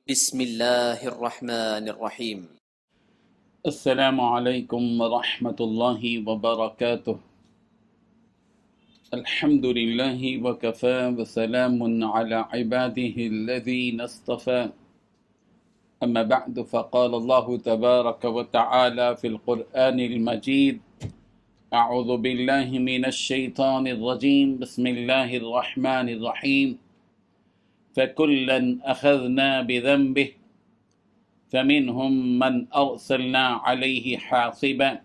بسم اللہ الرحمن الرحیم۔ السلام علیکم ورحمۃ اللہ وبرکاتہ۔ الحمد للہ وکفی وسلام علی عباده الذین اصطفى، اما بعد فقال اللہ تبارک وتعالی فی القرآن المجید: اعوذ باللہ من الشیطان الرجیم، بسم اللہ الرحمن الرحیم۔ فَكُلًّا أَخَذْنَا بِذَنبِهِ فَمِنْهُمْ مَنْ أَرْسَلْنَا عَلَيْهِ حَاصِبًا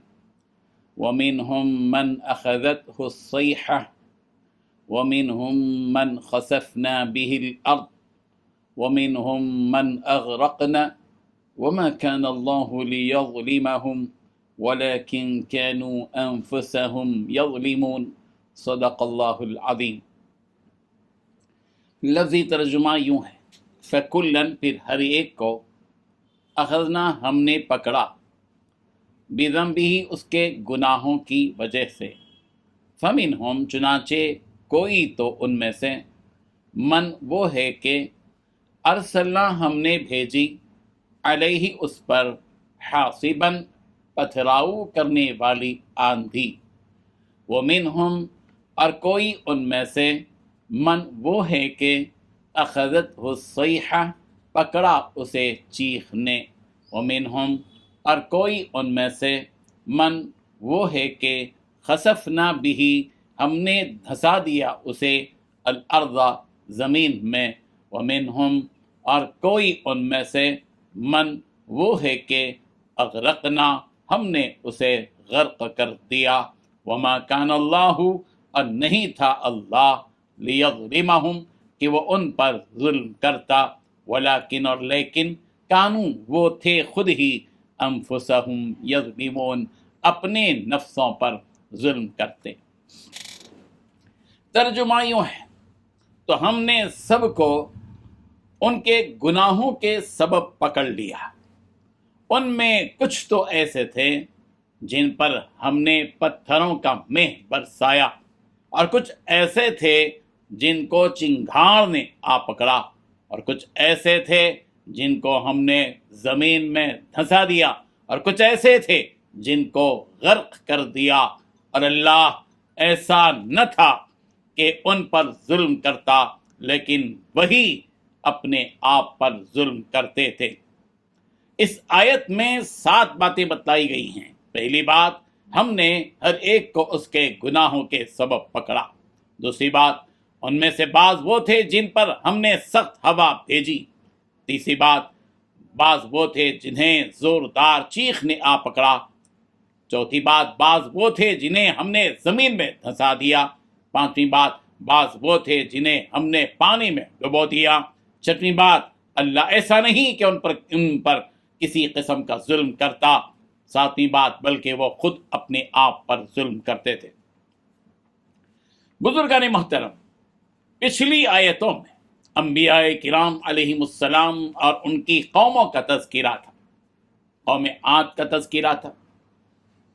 وَمِنْهُمْ مَنْ أَخَذَتْهُ الصَّيْحَةُ وَمِنْهُمْ مَنْ خَسَفْنَا بِهِ الْأَرْضَ وَمِنْهُمْ مَنْ أَغْرَقْنَا وَمَا كَانَ اللَّهُ لِيَظْلِمَهُمْ وَلَكِنْ كَانُوا أَنفُسَهُمْ يَظْلِمُونَ۔ صدق اللہ العظیم۔ لفظی ترجمہ یوں ہے: فَكُلًّا پھر ہر ایک کو، اخذنا ہم نے پکڑا، بِذَنبِهِ اس کے گناہوں کی وجہ سے، فَمِنْهُمْ چنانچہ کوئی تو ان میں سے، من وہ ہے کہ ارسلنا ہم نے بھیجی، علیہ اس پر، حاصباً پتھراؤ کرنے والی آندھی، وَمِنْهُمْ اور کوئی ان میں سے، من وہ ہے کہ اخذتہ الصیحہ پکڑا اسے چیخ نے، ومنہم اور کوئی ان میں سے، من وہ ہے کہ خسفنا بہ ہم نے دھسا دیا اسے، الارض زمین میں، ومنہم اور کوئی ان میں سے، من وہ ہے کہ اغرقنا ہم نے اسے غرق کر دیا، وما کان اللہ اور نہیں تھا اللہ، لیظلمہم کہ وہ ان پر ظلم کرتا، ولیکن اور لیکن، کانو وہ تھے خود ہی، انفسہم یظلمون اپنے نفسوں پر ظلم کرتے۔ ترجمہ یوں ہے: تو ہم نے سب کو ان کے گناہوں کے سبب پکڑ لیا۔ ان میں کچھ تو ایسے تھے جن پر ہم نے پتھروں کا مہ برسایا، اور کچھ ایسے تھے جن کو چنگھاڑ نے آ پکڑا، اور کچھ ایسے تھے جن کو ہم نے زمین میں دھنسا دیا، اور کچھ ایسے تھے جن کو غرق کر دیا، اور اللہ ایسا نہ تھا کہ ان پر ظلم کرتا، لیکن وہی اپنے آپ پر ظلم کرتے تھے۔ اس آیت میں 7 باتیں بتلائی گئی ہیں۔ پہلی بات، ہم نے ہر ایک کو اس کے گناہوں کے سبب پکڑا۔ دوسری بات، ان میں سے بعض وہ تھے جن پر ہم نے سخت ہوا بھیجی۔ تیسری بات، بعض وہ تھے جنہیں زوردار چیخ نے آ پکڑا۔ چوتھی بات، بعض وہ تھے جنہیں ہم نے زمین میں دھنسا دیا۔ پانچویں بات، بعض وہ تھے جنہیں ہم نے پانی میں ڈبو دیا۔ چھٹویں بات، اللہ ایسا نہیں کہ ان پر کسی قسم کا ظلم کرتا۔ ساتویں بات، بلکہ وہ خود اپنے آپ پر ظلم کرتے تھے۔ بزرگان محترم، پچھلی آیتوں میں انبیاء کرام علیہم السلام اور ان کی قوموں کا تذکرہ تھا۔ قوم عاد کا تذکرہ تھا،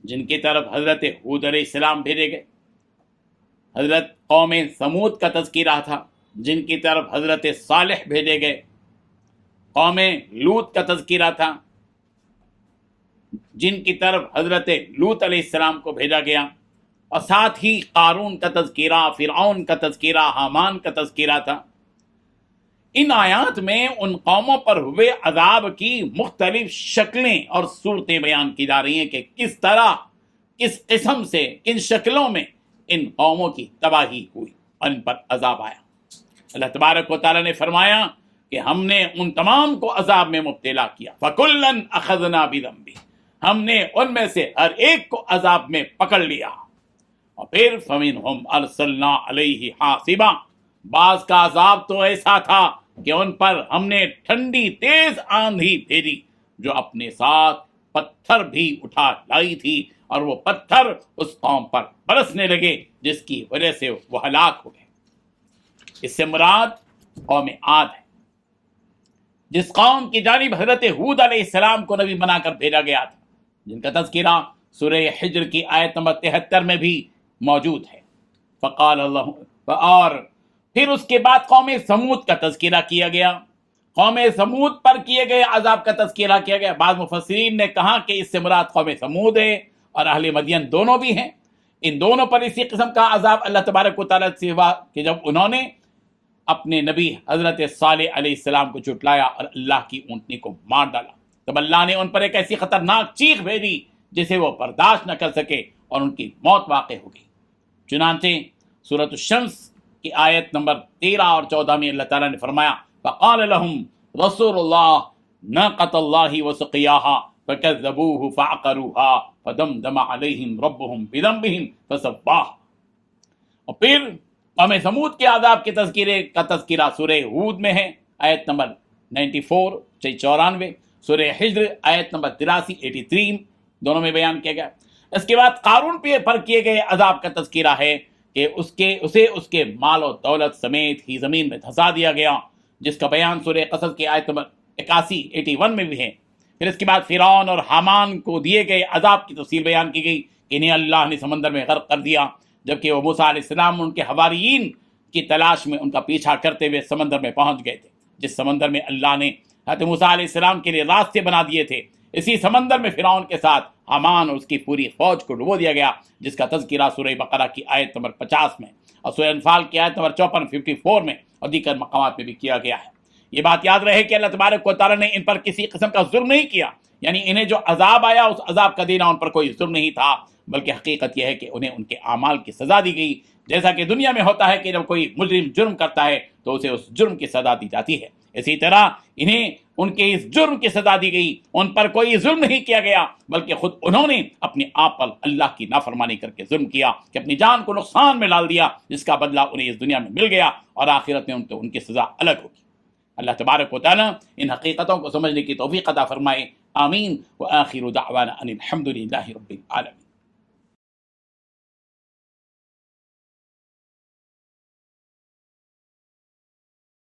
جن کی طرف حضرت ہود علیہ السلام بھیجے گئے۔ حضرت قوم ثمود کا تذکرہ تھا، جن کی طرف حضرت صالح بھیجے گئے۔ قوم لوط کا تذکرہ تھا، جن کی طرف حضرت لوط علیہ السلام کو بھیجا گیا، اور ساتھ ہی قارون کا تذکرہ، فرعون کا تذکرہ، حامان کا تذکرہ تھا۔ ان آیات میں ان قوموں پر ہوئے عذاب کی مختلف شکلیں اور صورتیں بیان کی جا رہی ہیں کہ کس طرح، کس قسم سے، کن شکلوں میں ان قوموں کی تباہی ہوئی، ان پر عذاب آیا۔ اللہ تبارک و تعالیٰ نے فرمایا کہ ہم نے ان تمام کو عذاب میں مبتلا کیا۔ فَكُلًّا أَخَذْنَا بِذَنبِهِ ہم نے ان میں سے ہر ایک کو عذاب میں پکڑ لیا۔ اور پھر فَمِنْهُمْ أَرْسَلْنَا عَلَيْهِ حَاصِبًا بعض کا عذاب تو ایسا تھا کہ ان پر ہم نے ٹھنڈی تیز آندھی بھیجی، جو اپنے ساتھ پتھر بھی اٹھا لائی تھی، اور وہ پتھر اس قوم پر برسنے لگے، جس کی وجہ سے وہ ہلاک ہو گئے۔ اس سے مراد قوم عاد ہے، جس قوم کی جانب حضرت ہود علیہ السلام کو نبی بنا کر بھیجا گیا تھا، جن کا تذکرہ سورہ حجر کی آیت نمبر 73 میں بھی موجود ہے۔ فقال اللہ، اور پھر اس کے بعد قوم ثمود کا تذکرہ کیا گیا۔ قوم سمود پر کیے گئے عذاب کا تذکرہ کیا گیا. بعض مفسرین نے کہا کہ اس سے مراد قوم سمود ہے اور اہل مدین دونوں بھی ہیں. ان دونوں پر اسی قسم کا عذاب اللہ تبارک و تعالیٰ سے ہوا کہ جب انہوں نے اپنے نبی حضرت صالح علیہ السلام کو جھٹلایا اور اللہ کی اونٹنی کو مار ڈالا. تب اللہ نے ان پر ایک ایسی خطرناک چیخ بھیجی جسے وہ برداشت نہ کر سکے اور ان کی موت واقع ہو گئی. چنانچہ سورۃ الشمس کی آیت نمبر 13 اور 14 میں اللہ تعالیٰ نے فرمایا فقال لهم رسول اللہ ناقۃ اللہ وسقیاها فکذبوه فعقروها فدمدم علیہم ربهم بذنبهم فسواها. اور پھر قوم سمود کے عذاب کے تذکرہ سورہ ہود میں ہے آیت نمبر 94 94. سورہ حجر آیت نمبر 83 83 دونوں میں بیان کیا گیا. اس کے بعد قارون پر کیے گئے عذاب کا تذکرہ ہے کہ اسے اس کے مال و دولت سمیت ہی زمین میں دھسا دیا گیا، جس کا بیان سورہ قصص کی آیت نمبر 81 81 میں بھی ہے. پھر اس کے بعد فرعون اور حامان کو دیے گئے عذاب کی تفصیل بیان کی گئی. انہیں اللہ نے سمندر میں غرق کر دیا جبکہ وہ موسیٰ علیہ السلام ان کے حواریین کی تلاش میں ان کا پیچھا کرتے ہوئے سمندر میں پہنچ گئے تھے، جس سمندر میں اللہ نے حضرت موسیٰ علیہ السلام کے لیے راستے بنا دیے تھے. اسی سمندر میں فرعون کے ساتھ حامان اور اس کی پوری فوج کو ڈبو دیا گیا، جس کا تذکرہ سورہ بقرہ کی آیت نمبر 50 میں اور سورہ انفال کی آیت نمبر 54 54 میں اور دیگر مقامات میں بھی کیا گیا ہے. یہ بات یاد رہے کہ اللہ تبارک و تعالیٰ نے ان پر کسی قسم کا ظلم نہیں کیا، یعنی انہیں جو عذاب آیا اس عذاب کا دینا ان پر کوئی ظلم نہیں تھا، بلکہ حقیقت یہ ہے کہ انہیں ان کے اعمال کی سزا دی گئی. جیسا کہ دنیا میں ہوتا ہے کہ جب کوئی مجرم جرم کرتا ہے تو اسے اس جرم کی سزا دی جاتی ہے، اسی طرح انہیں ان کے اس جرم کی سزا دی گئی. ان پر کوئی ظلم نہیں کیا گیا، بلکہ خود انہوں نے اپنے آپ پر اللہ کی نافرمانی کر کے ظلم کیا کہ اپنی جان کو نقصان میں ڈال دیا، جس کا بدلہ انہیں اس دنیا میں مل گیا اور آخرت میں ان کی سزا الگ ہوگی. اللہ تبارک و تعالیٰ ان حقیقتوں کو سمجھنے کی توفیق عطا فرمائے. آمین. وآخر دعوانا ان الحمد للہ رب العالمین.